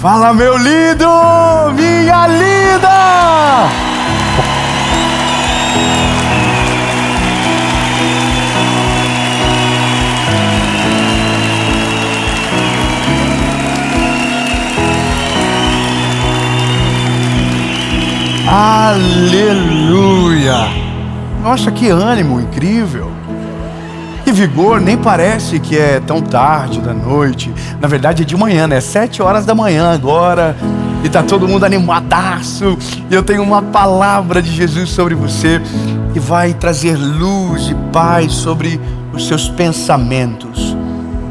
Fala, meu lindo, minha linda! Aleluia! Nossa, que ânimo incrível! Que vigor, nem parece que é tão tarde da noite. Na verdade é de manhã, né? 7 horas da manhã agora. E tá todo mundo animadaço. E eu tenho uma palavra de Jesus sobre você que vai trazer luz e paz sobre os seus pensamentos.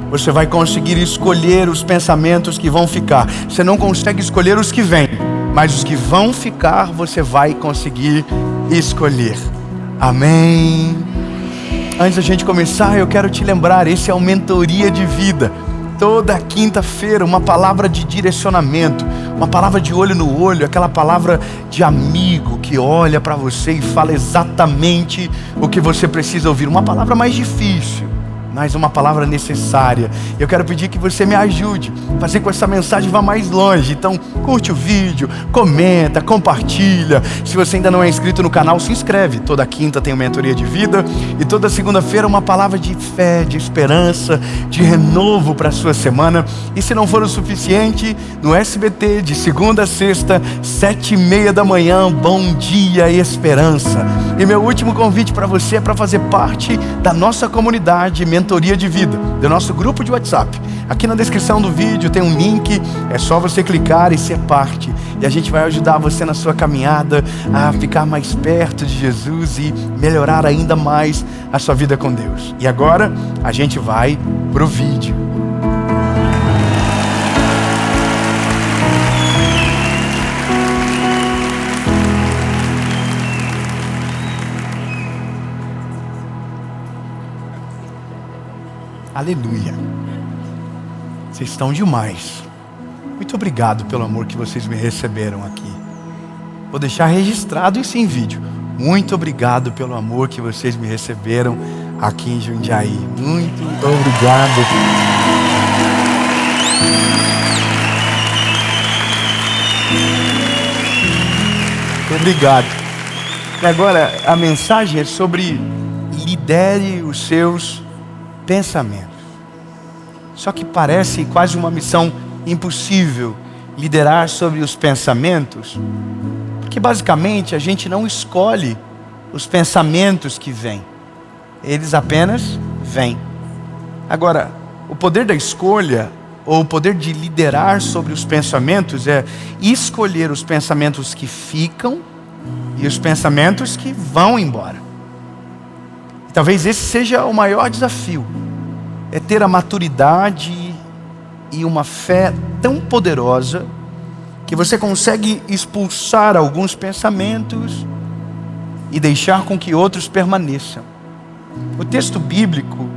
Você vai conseguir escolher os pensamentos que vão ficar. Você não consegue escolher os que vêm, mas os que vão ficar você vai conseguir escolher. Amém? Antes da gente começar, eu quero te lembrar, esse é o Mentoria de Vida. Toda quinta-feira, uma palavra de direcionamento, uma palavra de olho no olho, aquela palavra de amigo que olha para você e fala exatamente o que você precisa ouvir. Uma palavra mais difícil, mas uma palavra necessária. Eu quero pedir que você me ajude a fazer com que essa mensagem vá mais longe. Então curte o vídeo, comenta, compartilha. Se você ainda não é inscrito no canal, se inscreve. Toda quinta tem uma Mentoria de Vida e toda segunda-feira uma palavra de fé, de esperança, de renovo para a sua semana. E se não for o suficiente, no SBT de segunda a sexta, 7h30 da manhã, Bom Dia Esperança. E meu último convite para você é para fazer parte da nossa comunidade Mentoria de Vida, do nosso grupo de WhatsApp. Aqui na descrição do vídeo tem um link, é só você clicar e ser parte. E a gente vai ajudar você na sua caminhada a ficar mais perto de Jesus e melhorar ainda mais a sua vida com Deus. E agora a gente vai pro vídeo. Aleluia. Vocês estão demais. Muito obrigado pelo amor que vocês me receberam aqui. Vou deixar registrado isso em vídeo. Muito obrigado pelo amor que vocês me receberam aqui em Jundiaí. Muito obrigado. Obrigado. E agora a mensagem é sobre lidere os seus pensamentos. Só que parece quase uma missão impossível liderar sobre os pensamentos, porque basicamente a gente não escolhe os pensamentos que vêm, eles apenas vêm. Agora, o poder da escolha, ou o poder de liderar sobre os pensamentos, é escolher os pensamentos que ficam e os pensamentos que vão embora. Talvez esse seja o maior desafio, é ter a maturidade e uma fé tão poderosa que você consegue expulsar alguns pensamentos e deixar com que outros permaneçam. O texto bíblico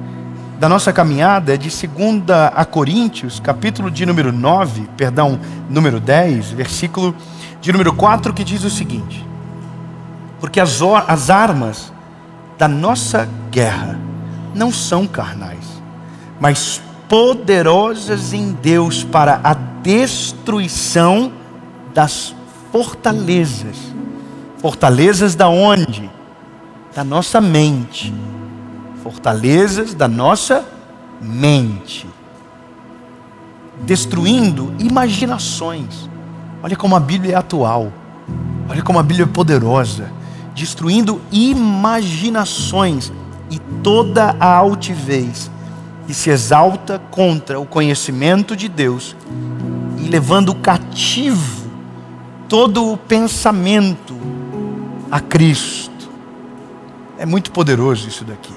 da nossa caminhada é de 2 Coríntios, capítulo de número 10, versículo de número 4, que diz o seguinte: porque as armas da nossa guerra não são carnais, mas poderosas em Deus para a destruição das fortalezas. Fortalezas da onde? Da nossa mente. Fortalezas da nossa mente. Destruindo imaginações. Olha como a Bíblia é atual. Olha como a Bíblia é poderosa. Destruindo imaginações e toda a altivez que se exalta contra o conhecimento de Deus, e levando cativo todo o pensamento a Cristo. É muito poderoso isso daqui.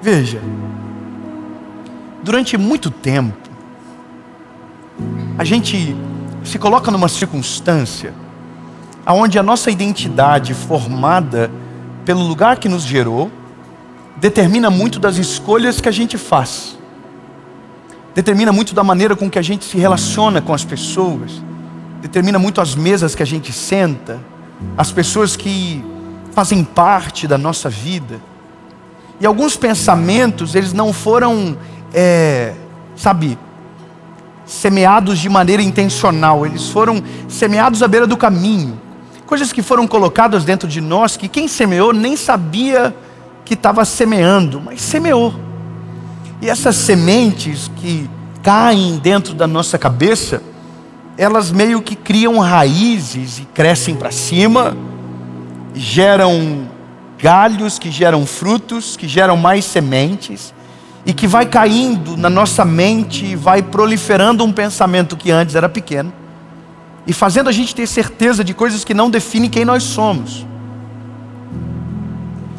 Veja, durante muito tempo a gente se coloca numa circunstância onde a nossa identidade formada pelo lugar que nos gerou determina muito das escolhas que a gente faz, determina muito da maneira com que a gente se relaciona com as pessoas, determina muito as mesas que a gente senta, as pessoas que fazem parte da nossa vida. E alguns pensamentos, eles não foram, semeados de maneira intencional, eles foram semeados à beira do caminho. Coisas que foram colocadas dentro de nós, que quem semeou nem sabia que estava semeando, mas semeou. E essas sementes que caem dentro da nossa cabeça, elas meio que criam raízes e crescem para cima, geram galhos que geram frutos, que geram mais sementes, e que vai caindo na nossa mente e vai proliferando um pensamento que antes era pequeno, e fazendo a gente ter certeza de coisas que não definem quem nós somos.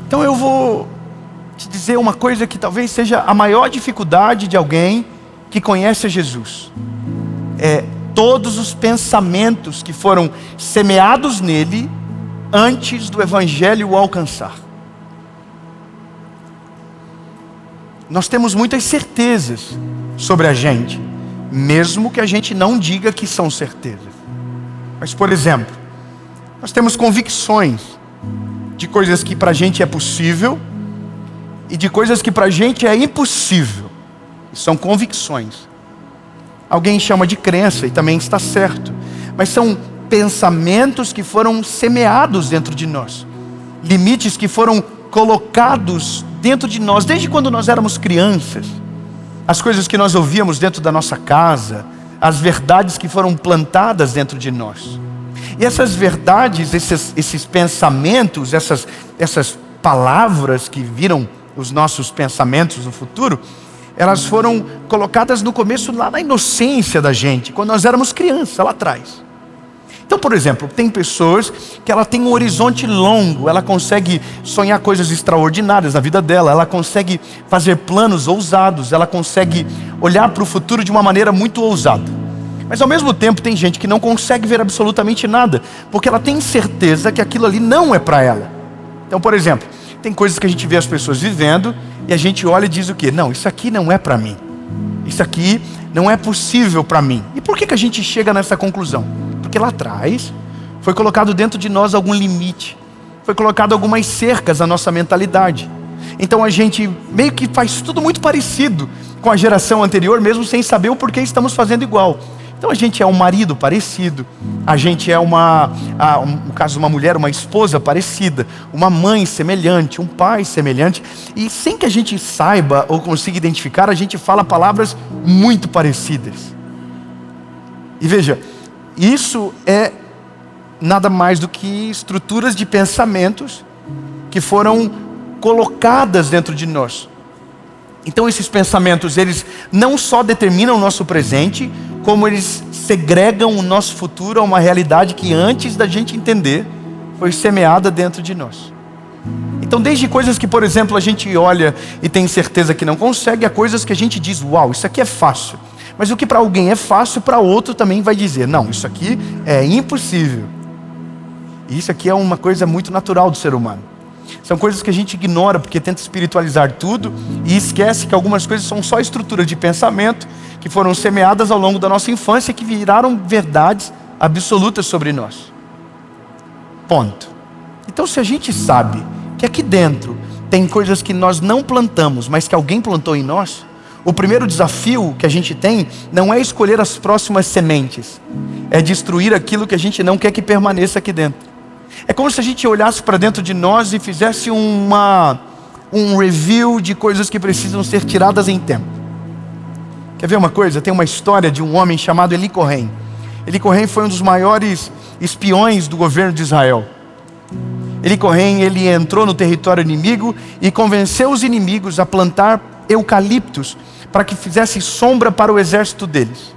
Então eu vou te dizer uma coisa que talvez seja a maior dificuldade de alguém que conhece a Jesus. É todos os pensamentos que foram semeados nele antes do Evangelho o alcançar. Nós temos muitas certezas sobre a gente, mesmo que a gente não diga que são certezas. Mas, por exemplo, nós temos convicções de coisas que para a gente é possível e de coisas que para a gente é impossível. E são convicções. Alguém chama de crença e também está certo, mas são pensamentos que foram semeados dentro de nós, limites que foram colocados dentro de nós desde quando nós éramos crianças, as coisas que nós ouvíamos dentro da nossa casa, as verdades que foram plantadas dentro de nós. E essas verdades, esses pensamentos, essas palavras que viram os nossos pensamentos no futuro, elas foram colocadas no começo, lá na inocência da gente, quando nós éramos crianças, lá atrás. Então, por exemplo, tem pessoas que ela tem um horizonte longo, ela consegue sonhar coisas extraordinárias na vida dela, ela consegue fazer planos ousados, ela consegue olhar para o futuro de uma maneira muito ousada. Mas ao mesmo tempo tem gente que não consegue ver absolutamente nada, porque ela tem certeza que aquilo ali não é para ela. Então, por exemplo, tem coisas que a gente vê as pessoas vivendo e a gente olha e diz o quê? Não, isso aqui não é para mim. Isso aqui não é possível para mim. E por que a gente chega nessa conclusão? Porque lá atrás foi colocado dentro de nós algum limite, foi colocado algumas cercas à nossa mentalidade. Então a gente meio que faz tudo muito parecido com a geração anterior, mesmo sem saber o porquê estamos fazendo igual. Então a gente é um marido parecido, a gente é no caso uma mulher, uma esposa parecida, uma mãe semelhante, um pai semelhante, e sem que a gente saiba ou consiga identificar, a gente fala palavras muito parecidas. E veja, isso é nada mais do que estruturas de pensamentos que foram colocadas dentro de nós. Então esses pensamentos, eles não só determinam o nosso presente, como eles segregam o nosso futuro a uma realidade que antes da gente entender, foi semeada dentro de nós. Então desde coisas que, por exemplo, a gente olha e tem certeza que não consegue, a coisas que a gente diz, uau, isso aqui é fácil. Mas o que para alguém é fácil, para outro também vai dizer, não, isso aqui é impossível. E isso aqui é uma coisa muito natural do ser humano. São coisas que a gente ignora porque tenta espiritualizar tudo e esquece que algumas coisas são só estruturas de pensamento que foram semeadas ao longo da nossa infância e que viraram verdades absolutas sobre nós. Ponto. Então se a gente sabe que aqui dentro tem coisas que nós não plantamos, mas que alguém plantou em nós, o primeiro desafio que a gente tem não é escolher as próximas sementes, é destruir aquilo que a gente não quer que permaneça aqui dentro. É como se a gente olhasse para dentro de nós e fizesse um review de coisas que precisam ser tiradas em tempo. Quer ver uma coisa? Tem uma história de um homem chamado Eli Cohen. Eli Cohen foi um dos maiores espiões do governo de Israel. Eli Cohen, ele entrou no território inimigo e convenceu os inimigos a plantar eucaliptos para que fizesse sombra para o exército deles.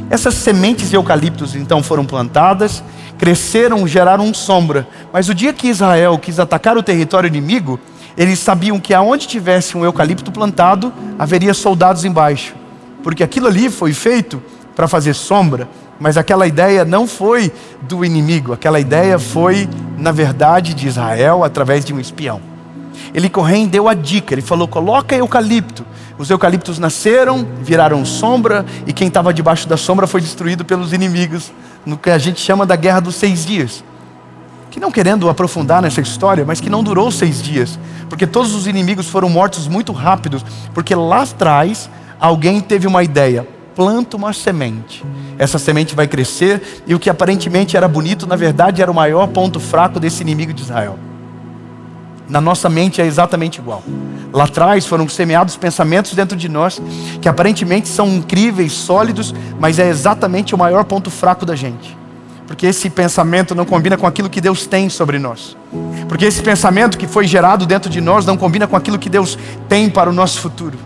Essas sementes de eucaliptos então foram plantadas, cresceram, geraram sombra. Mas o dia que Israel quis atacar o território inimigo, eles sabiam que aonde tivesse um eucalipto plantado, haveria soldados embaixo. Porque aquilo ali foi feito para fazer sombra, mas aquela ideia não foi do inimigo, aquela ideia foi, na verdade, de Israel através de um espião. Eli Cohen deu a dica, ele falou, coloca eucalipto. Os eucaliptos nasceram, viraram sombra, e quem estava debaixo da sombra foi destruído pelos inimigos, no que a gente chama da Guerra dos 6 Dias. Que não querendo aprofundar nessa história, mas que não durou 6 dias, porque todos os inimigos foram mortos muito rápidos, porque lá atrás alguém teve uma ideia, planta uma semente. Essa semente vai crescer e o que aparentemente era bonito, na verdade era o maior ponto fraco desse inimigo de Israel. Na nossa mente é exatamente igual. Lá atrás foram semeados pensamentos dentro de nós que aparentemente são incríveis, sólidos, mas é exatamente o maior ponto fraco da gente. Porque esse pensamento não combina com aquilo que Deus tem sobre nós. Porque esse pensamento que foi gerado dentro de nós não combina com aquilo que Deus tem para o nosso futuro.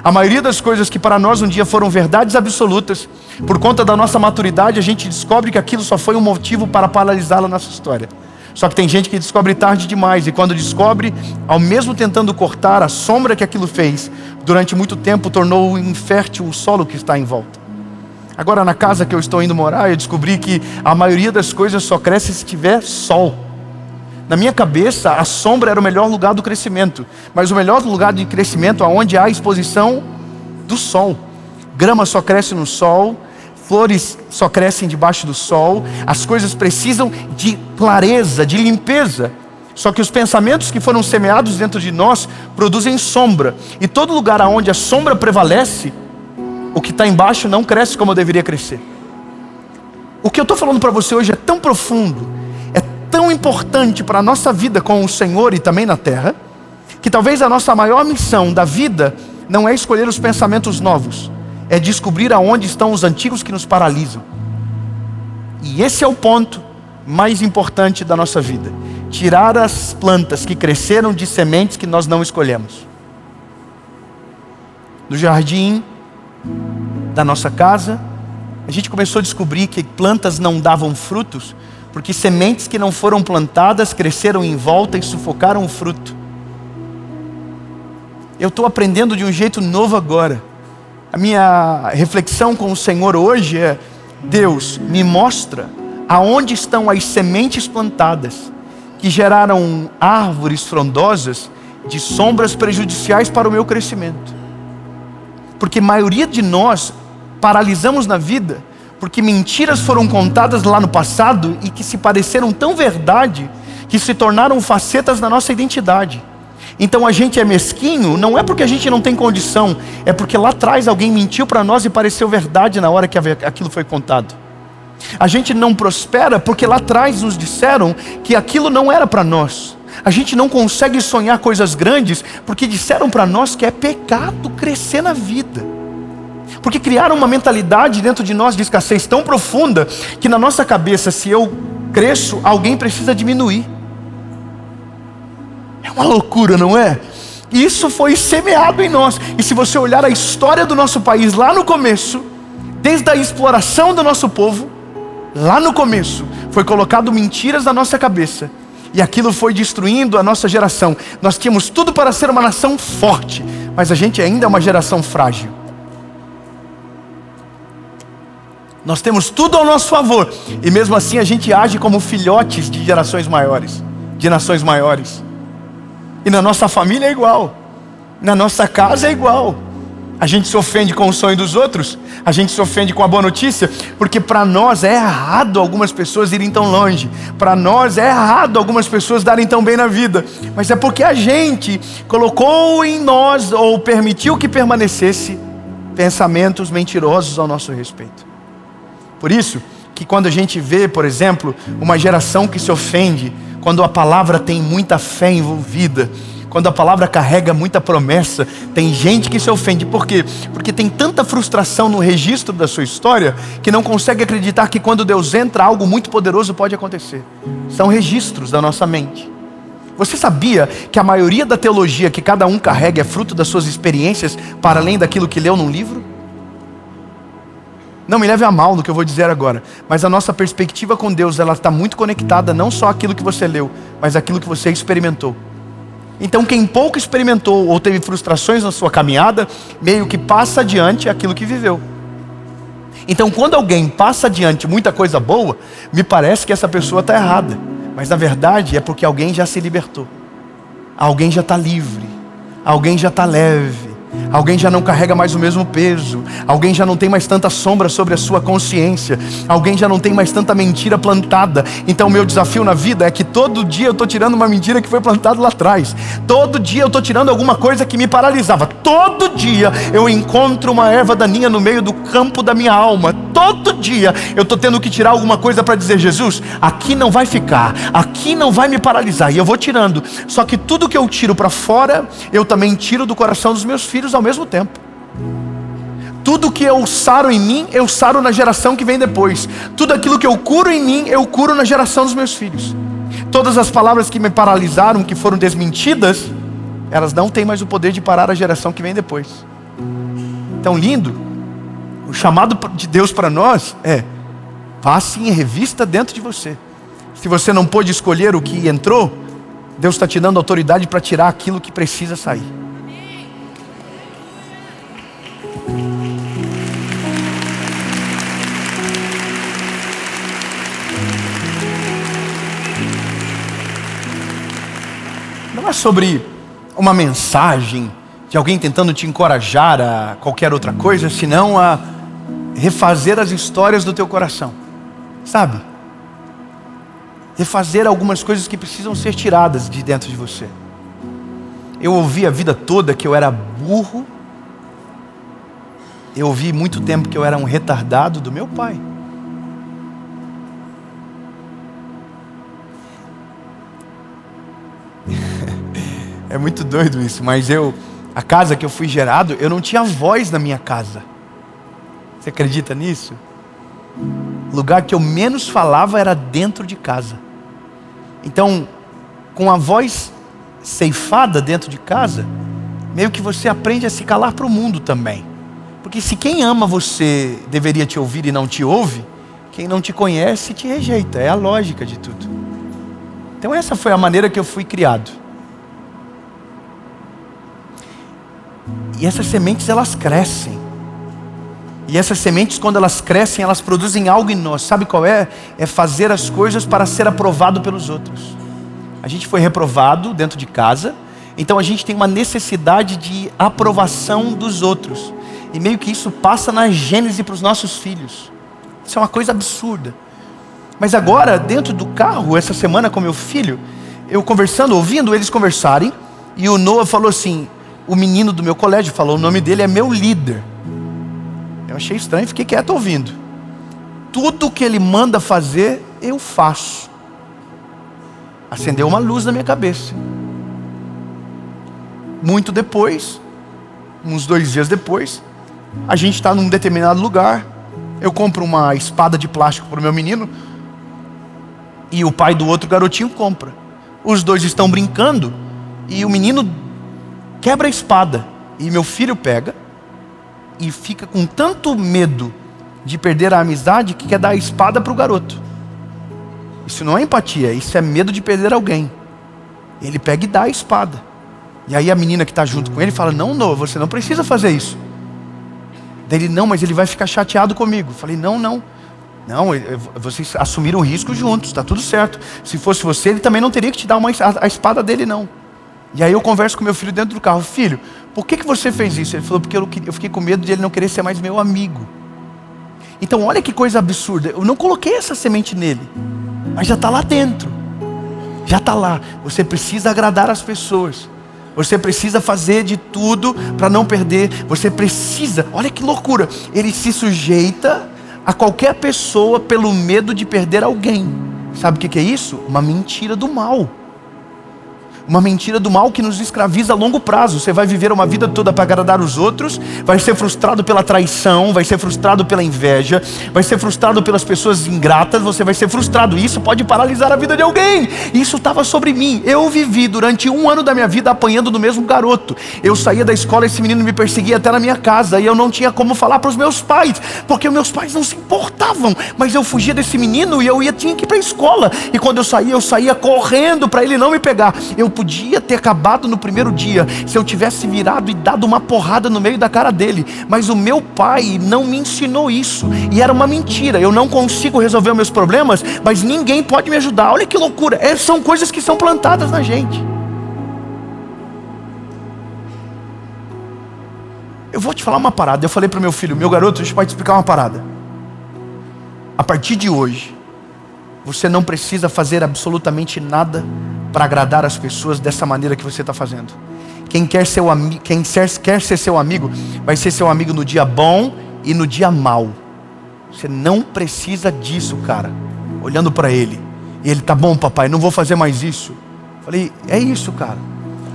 A maioria das coisas que para nós um dia foram verdades absolutas, por conta da nossa maturidade, a gente descobre que aquilo só foi um motivo para paralisar a nossa história. Só que tem gente que descobre tarde demais, e quando descobre, ao mesmo tentando cortar a sombra que aquilo fez, durante muito tempo tornou infértil o solo que está em volta. Agora na casa que eu estou indo morar, eu descobri que a maioria das coisas só cresce se tiver sol. Na minha cabeça, a sombra era o melhor lugar do crescimento, mas o melhor lugar de crescimento é onde há a exposição do sol. Grama só cresce no sol, flores só crescem debaixo do sol, as coisas precisam de clareza, de limpeza. Só que os pensamentos que foram semeados dentro de nós produzem sombra, e todo lugar onde a sombra prevalece, o que está embaixo não cresce como deveria crescer. O que eu estou falando para você hoje é tão profundo, é tão importante para a nossa vida com o Senhor e também na terra, que talvez a nossa maior missão da vida não é escolher os pensamentos novos, é descobrir aonde estão os antigos que nos paralisam. E esse é o ponto mais importante da nossa vida: tirar as plantas que cresceram de sementes que nós não escolhemos. No jardim da nossa casa, a gente começou a descobrir que plantas não davam frutos, porque sementes que não foram plantadas cresceram em volta e sufocaram o fruto. Eu estou aprendendo de um jeito novo agora. A minha reflexão com o Senhor hoje é: Deus, me mostra aonde estão as sementes plantadas que geraram árvores frondosas de sombras prejudiciais para o meu crescimento. Porque a maioria de nós paralisamos na vida porque mentiras foram contadas lá no passado e que se pareceram tão verdade que se tornaram facetas da nossa identidade. Então a gente é mesquinho, não é porque a gente não tem condição, é porque lá atrás alguém mentiu para nós e pareceu verdade na hora que aquilo foi contado. A gente não prospera porque lá atrás nos disseram que aquilo não era para nós. A gente não consegue sonhar coisas grandes porque disseram para nós que é pecado crescer na vida. Porque criaram uma mentalidade dentro de nós de escassez tão profunda que na nossa cabeça, se eu cresço, alguém precisa diminuir. É uma loucura, não é? Isso foi semeado em nós. E se você olhar a história do nosso país lá no começo, desde a exploração do nosso povo, lá no começo, foi colocado mentiras na nossa cabeça. E aquilo foi destruindo a nossa geração. Nós tínhamos tudo para ser uma nação forte, mas a gente ainda é uma geração frágil. Nós temos tudo ao nosso favor, e mesmo assim a gente age como filhotes de gerações maiores, de nações maiores. E na nossa família é igual, na nossa casa é igual. A gente se ofende com o sonho dos outros, a gente se ofende com a boa notícia, porque para nós é errado algumas pessoas irem tão longe, para nós é errado algumas pessoas darem tão bem na vida, mas é porque a gente colocou em nós, ou permitiu que permanecesse, pensamentos mentirosos ao nosso respeito. Por isso que quando a gente vê, por exemplo, uma geração que se ofende, quando a palavra tem muita fé envolvida, quando a palavra carrega muita promessa, tem gente que se ofende. Por quê? Porque tem tanta frustração no registro da sua história, que não consegue acreditar que quando Deus entra, algo muito poderoso pode acontecer. São registros da nossa mente. Você sabia que a maioria da teologia que cada um carrega é fruto das suas experiências, para além daquilo que leu num livro? Não me leve a mal no que eu vou dizer agora, mas a nossa perspectiva com Deus, ela está muito conectada não só àquilo que você leu, mas àquilo que você experimentou. Então quem pouco experimentou ou teve frustrações na sua caminhada, meio que passa adiante aquilo que viveu. Então quando alguém passa adiante muita coisa boa, me parece que essa pessoa está errada, mas na verdade é porque alguém já se libertou, alguém já está livre, alguém já está leve, Alguém já não carrega mais o mesmo peso. Alguém já não tem mais tanta sombra sobre a sua consciência. Alguém já não tem mais tanta mentira plantada. Então o meu desafio na vida é que todo dia eu estou tirando uma mentira que foi plantada lá atrás. Todo dia eu estou tirando alguma coisa que me paralisava. Todo dia eu encontro uma erva daninha no meio do campo da minha alma. Todo dia eu estou tendo que tirar alguma coisa para dizer: Jesus, aqui não vai ficar, aqui não vai me paralisar. E eu vou tirando. Só que tudo que eu tiro para fora, eu também tiro do coração dos meus filhos ao mesmo tempo. Tudo que eu saro em mim, eu saro na geração que vem depois. Tudo aquilo que eu curo em mim, eu curo na geração dos meus filhos. Todas as palavras que me paralisaram, que foram desmentidas, elas não têm mais o poder de parar a geração que vem depois. Então, lindo. O chamado de Deus para nós é: passe em revista dentro de você. Se você não pôde escolher o que entrou, Deus está te dando autoridade para tirar aquilo que precisa sair. Não é sobre uma mensagem de alguém tentando te encorajar a qualquer outra coisa, senão a refazer as histórias do teu coração, sabe? Refazer algumas coisas que precisam ser tiradas de dentro de você. Eu ouvi a vida toda que eu era burro. Eu ouvi muito tempo que eu era um retardado do meu pai. É muito doido isso, mas a casa que eu fui gerado, eu não tinha voz na minha casa. Você acredita nisso? O lugar que eu menos falava era dentro de casa. Então, com a voz ceifada dentro de casa, meio que você aprende a se calar para o mundo também. Porque se quem ama você deveria te ouvir e não te ouve, quem não te conhece te rejeita. É a lógica de tudo. Então essa foi a maneira que eu fui criado. E essas sementes, elas crescem. E essas sementes, quando elas crescem, elas produzem algo em nós. Sabe qual é? É fazer as coisas para ser aprovado pelos outros. A gente foi reprovado dentro de casa, então a gente tem uma necessidade de aprovação dos outros. E meio que isso passa na gênese para os nossos filhos. Isso é uma coisa absurda. Mas agora, dentro do carro, essa semana com meu filho, eu conversando, ouvindo eles conversarem, e o Noah falou assim, o menino do meu colégio falou, o nome dele é meu líder. Eu achei estranho, fiquei quieto ouvindo. Tudo que ele manda fazer, eu faço. Acendeu uma luz na minha cabeça. Muito depois, uns 2 dias depois, a gente está num determinado lugar. Eu compro uma espada de plástico para o meu menino, e o pai do outro garotinho compra. Os dois estão brincando, e o menino quebra a espada, e meu filho pega, e fica com tanto medo de perder a amizade, que quer dar a espada para o garoto. Isso não é empatia, isso é medo de perder alguém. Ele pega e dá a espada. E aí a menina que está junto com ele fala, não, Noah, você não precisa fazer isso. Daí ele, não, mas ele vai ficar chateado comigo. Eu falei, não, vocês assumiram o risco juntos, está tudo certo. Se fosse você, ele também não teria que te dar a espada dele, não. E aí eu converso com meu filho dentro do carro, filho, por que você fez isso? Ele falou, porque eu fiquei com medo de ele não querer ser mais meu amigo. Então olha que coisa absurda, eu não coloquei essa semente nele, mas já está lá dentro, já está lá. Você precisa agradar as pessoas, você precisa fazer de tudo para não perder, você precisa, olha que loucura, ele se sujeita a qualquer pessoa pelo medo de perder alguém. Sabe o que é isso? Uma mentira do mal. Uma mentira do mal que nos escraviza a longo prazo. Você vai viver uma vida toda para agradar os outros, vai ser frustrado pela traição, vai ser frustrado pela inveja, vai ser frustrado pelas pessoas ingratas, você vai ser frustrado. Isso pode paralisar a vida de alguém. Isso estava sobre mim. Eu vivi durante 1 ano da minha vida apanhando do mesmo garoto. Eu saía da escola, esse menino me perseguia até na minha casa, e eu não tinha como falar para os meus pais, porque os meus pais não se importavam, mas eu fugia desse menino e tinha que ir para a escola, e quando eu saía correndo para ele não me pegar. Eu podia ter acabado no primeiro dia, se eu tivesse virado e dado uma porrada no meio da cara dele, mas o meu pai não me ensinou isso, e era uma mentira. Eu não consigo resolver os meus problemas, mas ninguém pode me ajudar. Olha que loucura, são coisas que são plantadas na gente. Eu vou te falar uma parada. Eu falei para o meu filho, meu garoto, deixa eu te explicar uma parada. A partir de hoje, você não precisa fazer absolutamente nada para agradar as pessoas dessa maneira que você está fazendo. Quem quer ser seu amigo, vai ser seu amigo no dia bom e no dia mau. Você não precisa disso, cara. Olhando para ele. E ele, tá bom, papai, não vou fazer mais isso. Falei, é isso, cara.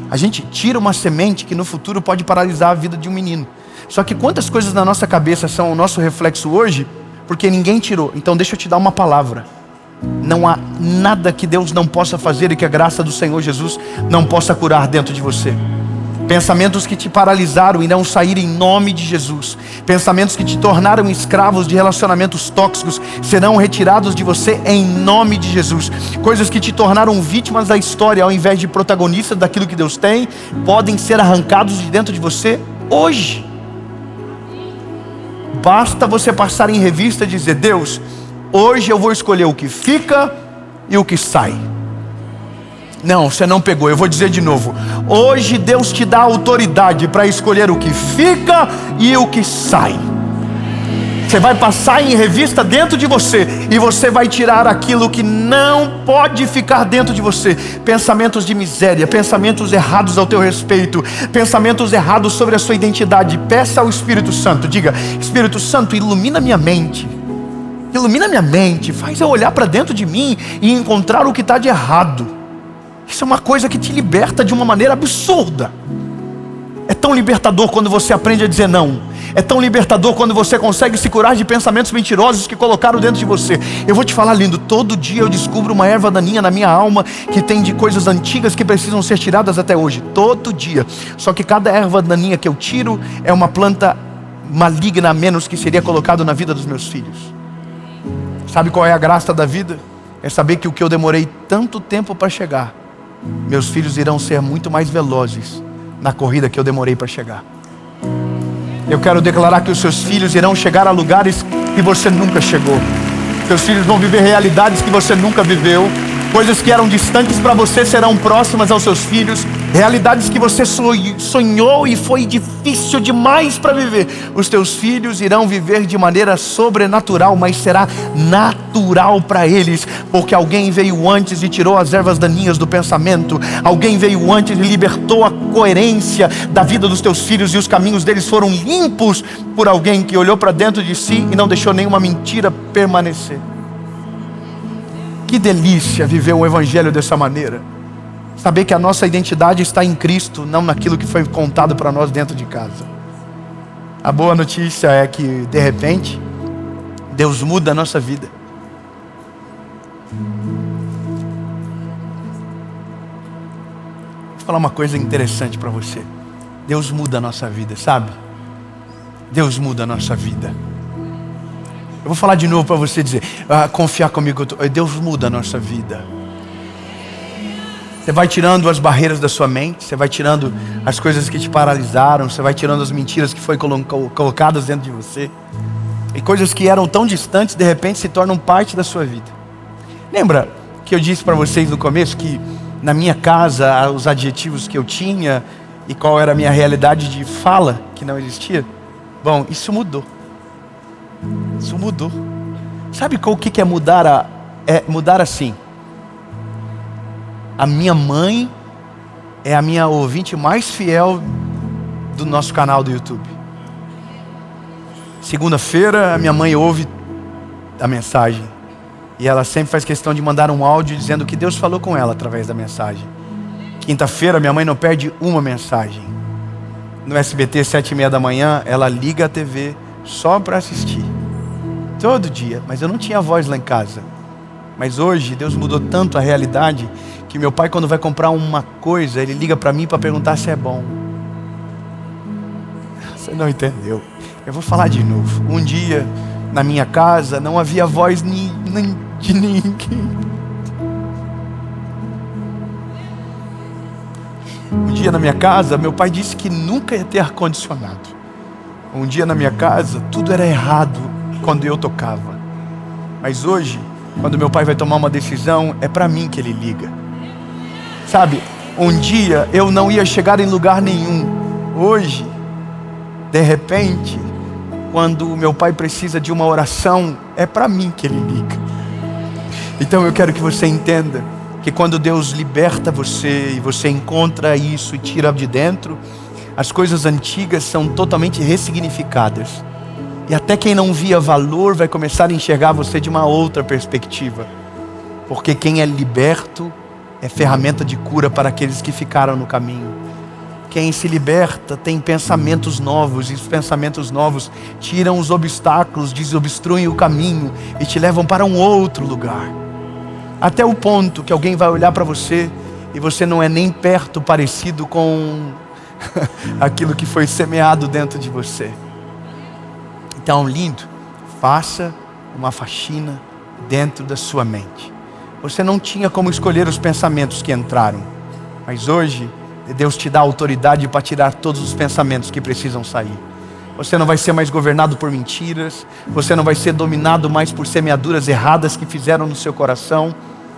A gente tira uma semente que no futuro pode paralisar a vida de um menino. Só que quantas coisas na nossa cabeça são o nosso reflexo hoje, porque ninguém tirou. Então deixa eu te dar uma palavra. Não há nada que Deus não possa fazer e que a graça do Senhor Jesus não possa curar dentro de você. Pensamentos que te paralisaram irão sair em nome de Jesus. Pensamentos que te tornaram escravos de relacionamentos tóxicos serão retirados de você em nome de Jesus. Coisas que te tornaram vítimas da história ao invés de protagonistas daquilo que Deus tem, podem ser arrancados de dentro de você hoje. Basta você passar em revista e dizer, Deus, hoje eu vou escolher o que fica e o que sai. Não, você não pegou, eu vou dizer de novo. Hoje Deus te dá autoridade para escolher o que fica e o que sai. Você vai passar em revista dentro de você e você vai tirar aquilo que não pode ficar dentro de você. Pensamentos de miséria, pensamentos errados ao teu respeito, pensamentos errados sobre a sua identidade. Peça ao Espírito Santo, diga, Espírito Santo, ilumina minha mente. Ilumina minha mente, faz eu olhar para dentro de mim e encontrar o que está de errado. Isso é uma coisa que te liberta de uma maneira absurda. É tão libertador quando você aprende a dizer não. É tão libertador quando você consegue se curar de pensamentos mentirosos que colocaram dentro de você. Eu vou te falar, lindo, todo dia eu descubro uma erva daninha na minha alma que tem de coisas antigas que precisam ser tiradas até hoje. Todo dia. Só que cada erva daninha que eu tiro é uma planta maligna a menos que seria colocado na vida dos meus filhos. Sabe qual é a graça da vida? É saber que o que eu demorei tanto tempo para chegar, meus filhos irão ser muito mais velozes na corrida que eu demorei para chegar. Eu quero declarar que os seus filhos irão chegar a lugares que você nunca chegou. Seus filhos vão viver realidades que você nunca viveu. Coisas que eram distantes para você serão próximas aos seus filhos. Realidades que você sonhou e foi difícil demais para viver. Os teus filhos irão viver de maneira sobrenatural, mas será natural para eles, porque alguém veio antes e tirou as ervas daninhas do pensamento. Alguém veio antes e libertou a coerência da vida dos teus filhos, e os caminhos deles foram limpos por alguém que olhou para dentro de si e não deixou nenhuma mentira permanecer. Que delícia viver o evangelho dessa maneira. Saber que a nossa identidade está em Cristo, não naquilo que foi contado para nós dentro de casa. A boa notícia é que, de repente, Deus muda a nossa vida. Vou falar uma coisa interessante para você. Deus muda a nossa vida, sabe? Deus muda a nossa vida. Eu vou falar de novo para você dizer, confiar comigo, Deus muda a nossa vida. Você vai tirando as barreiras da sua mente, você vai tirando as coisas que te paralisaram, você vai tirando as mentiras que foram colocadas dentro de você. E coisas que eram tão distantes, de repente se tornam parte da sua vida. Lembra que eu disse para vocês no começo que na minha casa os adjetivos que eu tinha e qual era a minha realidade de fala que não existia? Bom, isso mudou. Isso mudou. Sabe o que é mudar? É mudar assim. A minha mãe é a minha ouvinte mais fiel do nosso canal do YouTube. Segunda-feira a minha mãe ouve a mensagem e ela sempre faz questão de mandar um áudio dizendo que Deus falou com ela através da mensagem. Quinta-feira minha mãe não perde uma mensagem. No SBT 7:30 da manhã ela liga a TV só para assistir. Todo dia, mas eu não tinha voz lá em casa. Mas hoje Deus mudou tanto a realidade que meu pai, quando vai comprar uma coisa, ele liga para mim para perguntar se é bom. Você não entendeu. Eu vou falar de novo. Um dia, na minha casa, não havia voz nem de ninguém. Um dia na minha casa, meu pai disse que nunca ia ter ar-condicionado. Um dia na minha casa, tudo era errado quando eu tocava. Mas hoje, quando meu pai vai tomar uma decisão, é para mim que ele liga. Sabe, um dia eu não ia chegar em lugar nenhum. Hoje, De repente, quando o meu pai precisa de uma oração, é para mim que ele liga. Então eu quero que você entenda que quando Deus liberta você e você encontra isso e tira de dentro, as coisas antigas são totalmente ressignificadas. E até quem não via valor vai começar a enxergar você de uma outra perspectiva. Porque quem é liberto é ferramenta de cura para aqueles que ficaram no caminho. Quem se liberta tem pensamentos novos, e os pensamentos novos tiram os obstáculos, desobstruem o caminho e te levam para um outro lugar. Até o ponto que alguém vai olhar para você e você não é nem perto parecido com aquilo que foi semeado dentro de você. Então, lindo, faça uma faxina dentro da sua mente. Você não tinha como escolher os pensamentos que entraram, mas hoje Deus te dá autoridade para tirar todos os pensamentos que precisam sair. Você não vai ser mais governado por mentiras, você não vai ser dominado mais por semeaduras erradas que fizeram no seu coração.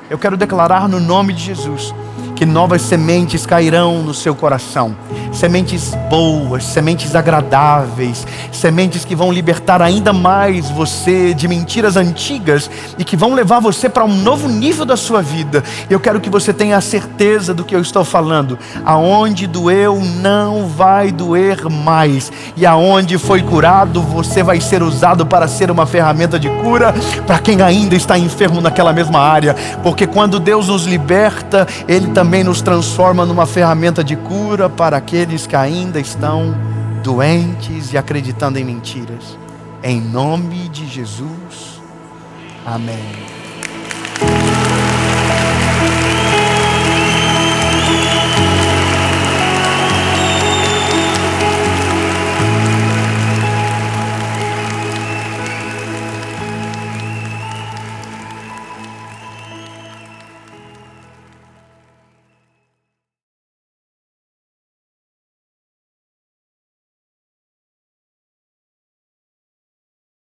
Eu quero declarar no nome de Jesus que novas sementes cairão no seu coração. Sementes boas, sementes agradáveis, sementes que vão libertar ainda mais você de mentiras antigas e que vão levar você para um novo nível da sua vida. Eu quero que você tenha a certeza do que eu estou falando. Aonde doeu, não vai doer mais. E aonde foi curado, você vai ser usado para ser uma ferramenta de cura para quem ainda está enfermo naquela mesma área. Porque quando Deus nos liberta, Ele também nos transforma numa ferramenta de cura para aqueles que ainda estão doentes e acreditando em mentiras. Em nome de Jesus. Amém.